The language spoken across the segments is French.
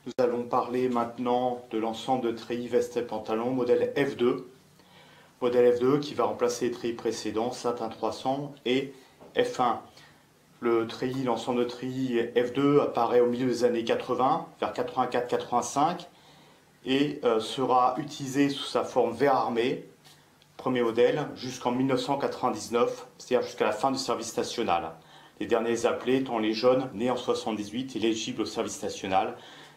Nous allons parler maintenant de l'ensemble de treillis veste et pantalon modèle F2. Modèle F2 qui va remplacer les treillis précédents, Satin 300 et F1. L'ensemble de treillis F2 apparaît au milieu des années 80, vers 84-85, et sera utilisé sous sa forme verre armé, premier modèle, jusqu'en 1999, c'est-à-dire jusqu'à la fin du service national. Les derniers appelés étant les jeunes nés en 78 et éligibles au service national,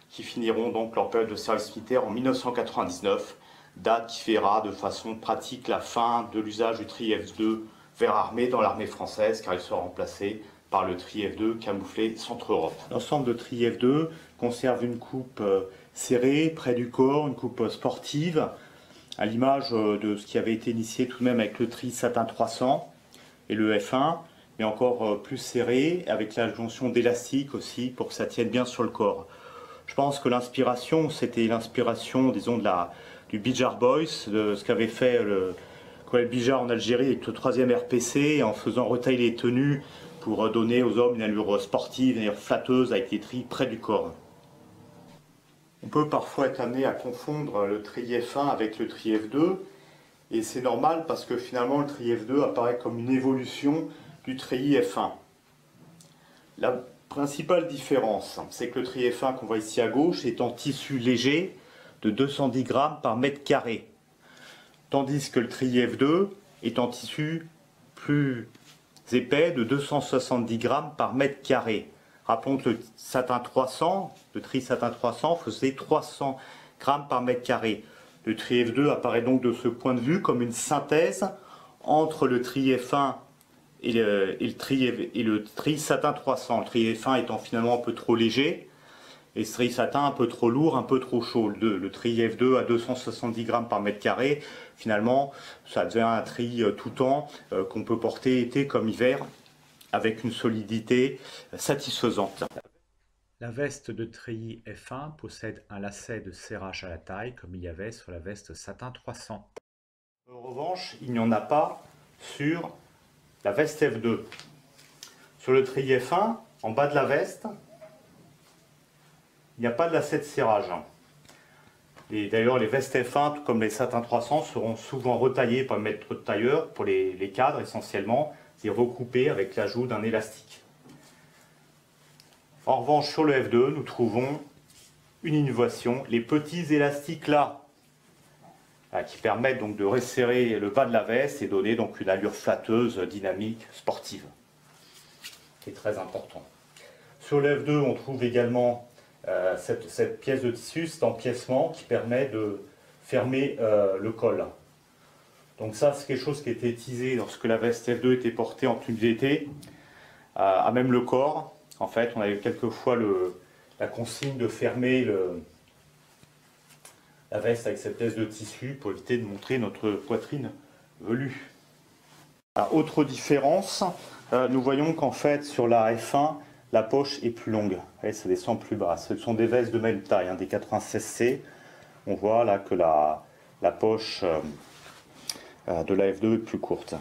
qui finiront donc leur période de service militaire en 1999, date qui verra de façon pratique la fin de l'usage du treillis F2 verre armé dans l'armée française, car il sera remplacé par le treillis F2 camouflé Centre-Europe. L'ensemble de treillis F2 conserve une coupe serrée, près du corps, une coupe sportive, à l'image de ce qui avait été initié tout de même avec le treillis Satin 300 et le F1, mais encore plus serré, avec la jonction d'élastique aussi, pour que ça tienne bien sur le corps. Je pense que l'inspiration, c'était l'inspiration, disons, du Bijar Boys, de ce qu'avait fait le colonel Bijar en Algérie avec le 3e RPC, en faisant retailler les tenues pour donner aux hommes une allure sportive, une allure flatteuse, avec des treillis près du corps. On peut parfois être amené à confondre le treillis F1 avec le treillis F2, et c'est normal parce que finalement le treillis F2 apparaît comme une évolution du treillis F1. La principale différence, c'est que le treillis F1 qu'on voit ici à gauche est en tissu léger de 210 grammes par mètre carré, tandis que le treillis F2 est en tissu plus épais de 270 grammes par mètre carré. Rappelons que le Satin 300, le treillis Satin 300 faisait 300 grammes par mètre carré. Le treillis F2 apparaît donc de ce point de vue comme une synthèse entre le treillis F1 et le treillis Satin 300. Le treillis F1 étant finalement un peu trop léger, et ce treillis Satin un peu trop lourd, un peu trop chaud. Le treillis F2 à 270 grammes par mètre carré, finalement, ça devient un treillis tout temps qu'on peut porter été comme hiver, avec une solidité satisfaisante. La veste de treillis F1 possède un lacet de serrage à la taille, comme il y avait sur la veste Satin 300. En revanche, il n'y en a pas sur la veste F2. Sur le treillis F1, en bas de la veste, il n'y a pas de lacet de serrage. Et d'ailleurs, les vestes F1, tout comme les Satin 300, seront souvent retaillées par le maître de tailleur, pour les cadres essentiellement, et recoupées avec l'ajout d'un élastique. En revanche, sur le F2, nous trouvons une innovation, les petits élastiques là, qui permettent donc de resserrer le bas de la veste et donner donc une allure flatteuse, dynamique, sportive. C'est très important. Sur le F2, on trouve également cette pièce de tissu, cet empiècement qui permet de fermer le col. Donc ça, c'est quelque chose qui était utilisé lorsque la veste F2 était portée en tenue d'été, à même le corps. En fait, on avait quelquefois la consigne de fermer la veste avec cette pièce de tissu pour éviter de montrer notre poitrine velue. Autre différence, nous voyons qu'en fait sur la F1, la poche est plus longue, et ça descend plus bas. Ce sont des vestes de même taille, des 96C. On voit là que la poche de la F2 est plus courte.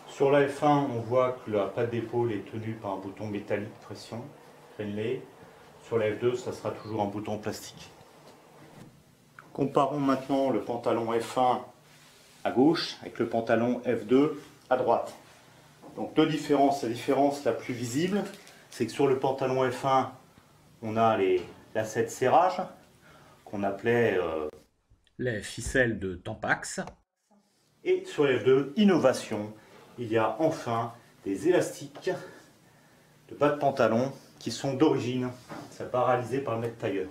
Sur la F1, on voit que la patte d'épaule est tenue par un bouton métallique pression, crénelé. Sur la F2, ça sera toujours un bouton plastique. Comparons maintenant le pantalon F1 à gauche avec le pantalon F2 à droite. Donc deux différences. La différence la plus visible, c'est que sur le pantalon F1, on a les lacets de serrage, qu'on appelait les ficelles de Tampax. Et sur le F2, innovation, il y a enfin des élastiques de bas de pantalon qui sont d'origine. C'est pas réalisé par le maître tailleur.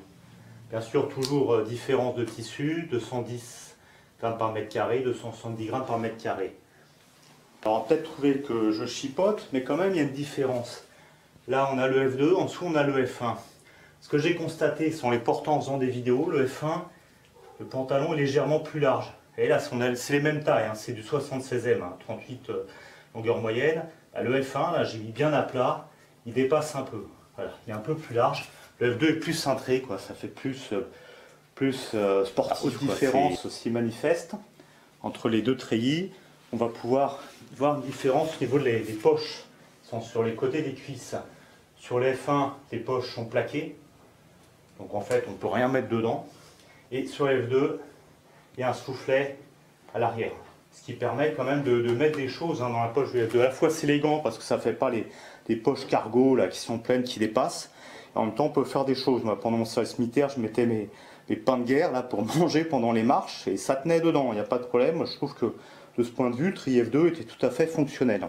Bien sûr, toujours différence de tissu, 210 grammes par mètre carré, 270 grammes par mètre carré. Alors on va peut-être trouver que je chipote, mais quand même il y a une différence. Là on a le F2, en dessous on a le F1. Ce que j'ai constaté sont les portants en faisant des vidéos, le F1, le pantalon est légèrement plus large. Et là c'est les mêmes tailles, c'est du 76e, 38 longueur moyenne. Le F1, là j'ai mis bien à plat, il dépasse un peu. Voilà, il est un peu plus large. Le F2 est plus cintré, quoi, ça fait plus sportif. Autre différence aussi manifeste entre les deux treillis, on va pouvoir voir une différence au niveau des poches. Ils sont sur les côtés des cuisses. Sur les F1, les poches sont plaquées, donc en fait on ne peut rien mettre dedans. Et sur les F2, il y a un soufflet à l'arrière, ce qui permet quand même de mettre des choses dans la poche du F2. À la fois c'est élégant parce que ça ne fait pas les poches cargo là, qui sont pleines, qui dépassent. En même temps, on peut faire des choses. Moi, pendant mon service militaire, je mettais mes pains de guerre là, pour manger pendant les marches et ça tenait dedans, il n'y a pas de problème. Moi, je trouve que de ce point de vue, le tri F2 était tout à fait fonctionnel.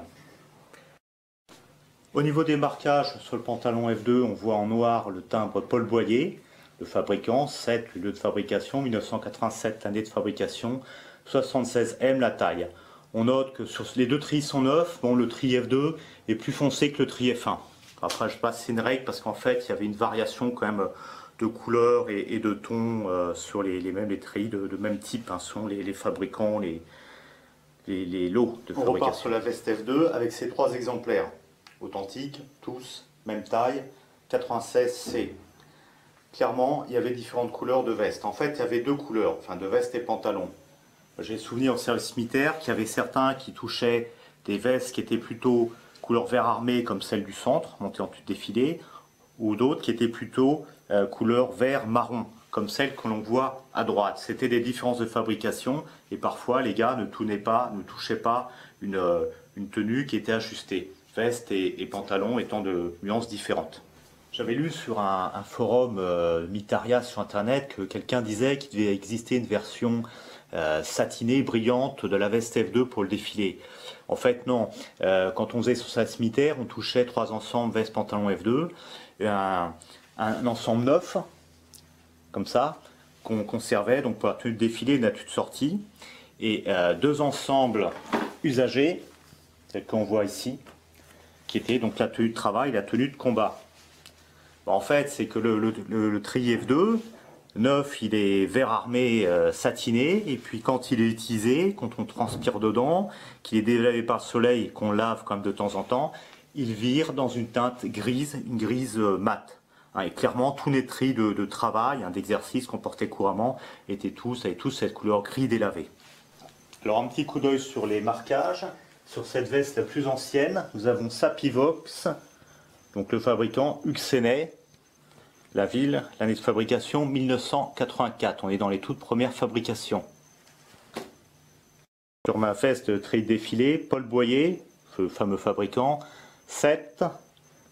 Au niveau des marquages, sur le pantalon F2, on voit en noir le timbre Paul Boyer, le fabricant, 7, le lieu de fabrication, 1987, l'année de fabrication, 76M la taille. On note que sur les deux tris sont neufs, bon, le tri F2 est plus foncé que le tri F1. Après, je passe, c'est une règle parce qu'en fait, il y avait une variation quand même de couleurs et de tons sur les treillis de même type, hein, sont les fabricants, les lots de fabrication. On repart sur la veste F2 avec ces trois exemplaires, authentiques, tous, même taille, 96C. Clairement, il y avait différentes couleurs de veste. En fait, il y avait deux couleurs, enfin de veste et pantalon. J'ai souvenir au service militaire qu'il y avait certains qui touchaient des vestes qui étaient plutôt couleur vert armé comme celle du centre, montée en tube défilé, ou d'autres qui étaient plutôt couleur vert marron, comme celle que l'on voit à droite. C'était des différences de fabrication et parfois les gars ne touchaient pas une tenue qui était ajustée. Veste et pantalon étant de nuances différentes. J'avais lu sur un forum Militaria sur internet que quelqu'un disait qu'il devait exister une version satinée, brillante de la veste F2 pour le défilé. En fait non, quand on faisait sur sa militaire, on touchait trois ensembles veste, pantalon F2, un ensemble neuf, comme ça, qu'on conservait donc pour la tenue de défilé et la tenue de sortie, et deux ensembles usagés, tels qu'on voit ici, qui étaient donc la tenue de travail et la tenue de combat. En fait, c'est que le tri F2, neuf, il est vert armé satiné, et puis quand il est utilisé, quand on transpire dedans, qu'il est délavé par le soleil, qu'on lave quand même de temps en temps, il vire dans une teinte grise, une grise mate. Hein, et clairement, tous les tris de travail, hein, d'exercice qu'on portait couramment, avaient tous cette couleur gris délavé. Alors un petit coup d'œil sur les marquages. Sur cette veste la plus ancienne, nous avons Sapivox, donc le fabricant Uxenay, la ville, l'année de fabrication 1984. On est dans les toutes premières fabrications. Sur ma veste tri défilé, Paul Boyer, ce fameux fabricant, 7,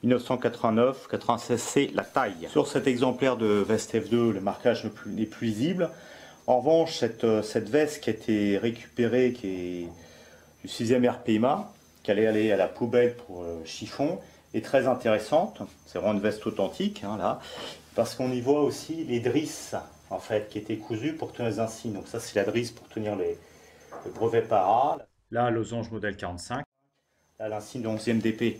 1989, 96C la taille. Sur cet exemplaire de veste F2, le marquage n'est plus lisible. En revanche, cette veste qui a été récupérée, qui est du 6e RPIMA, qui allait aller à la poubelle pour chiffon, est très intéressante. C'est vraiment une veste authentique, hein, là, parce qu'on y voit aussi les drisses, en fait, qui étaient cousues pour tenir les insignes. Donc ça, c'est la drisse pour tenir le brevet para. Là, losange modèle 45. Là, l'insigne de 11e DP.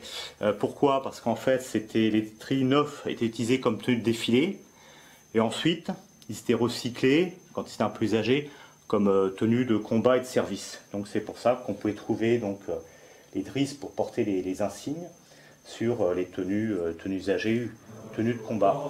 Pourquoi? Parce qu'en fait, les tris neufs étaient utilisés comme tenue de défilé. Et ensuite, ils étaient recyclés, quand ils étaient un peu usagés, comme tenue de combat et de service. Donc c'est pour ça qu'on pouvait trouver donc, les drisses pour porter les insignes sur les tenues usagées, tenues de combat.